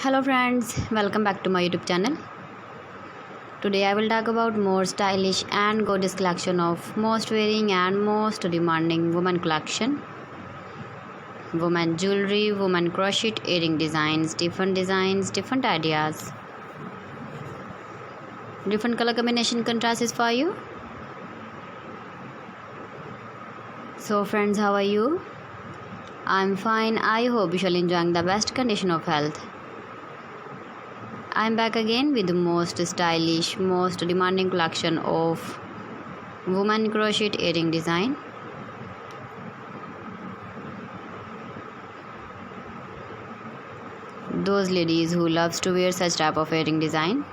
Hello friends, welcome back to my YouTube channel. Today I will talk about more stylish and gorgeous collection of most wearing and most demanding women collection. Women jewelry, women crochet earring designs, different ideas. Different color combination contrasts for you. So friends, how are you? I'm fine. I hope you shall enjoying the best condition of health. I'm back again with the most stylish, most demanding collection of women crochet earring design. Those ladies who loves to wear such type of earring design.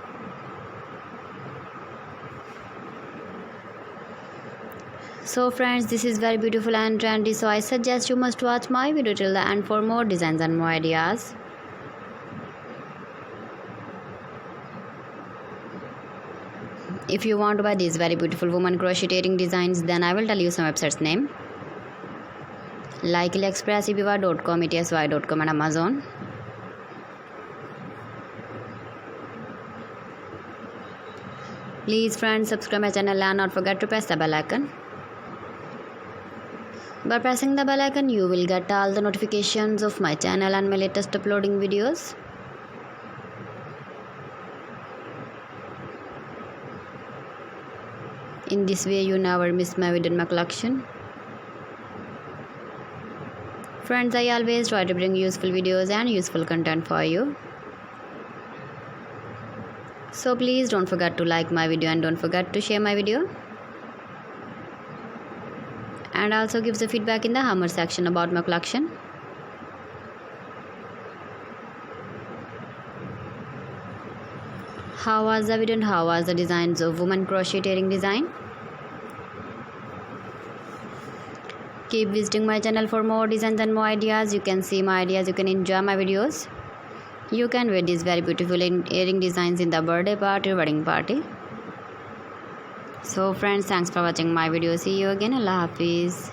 So friends, this is very beautiful and trendy, so I suggest you must watch my video till the end for more designs and more ideas. If you want to buy these very beautiful woman crochet earring designs, then I will tell you some websites name like AliExpress, eBay.com, etsy.com and Amazon. Please friends, subscribe my channel and not forget to press the bell icon. By pressing the bell icon, you will get all the notifications of my channel and my latest uploading videos. In this way, you never miss my video in my collection. Friends, I always try to bring useful videos and useful content for you. So please don't forget to like my video and don't forget to share my video. And also give the feedback in the comment section about my collection. How was the video and how was the designs of women crochet earring design? Keep visiting my channel for more designs and more ideas. You can see my ideas, you can enjoy my videos. You can wear these very beautiful earring designs in the birthday party or wedding party. So friends, thanks for watching my video. See you again. Allah Hafiz.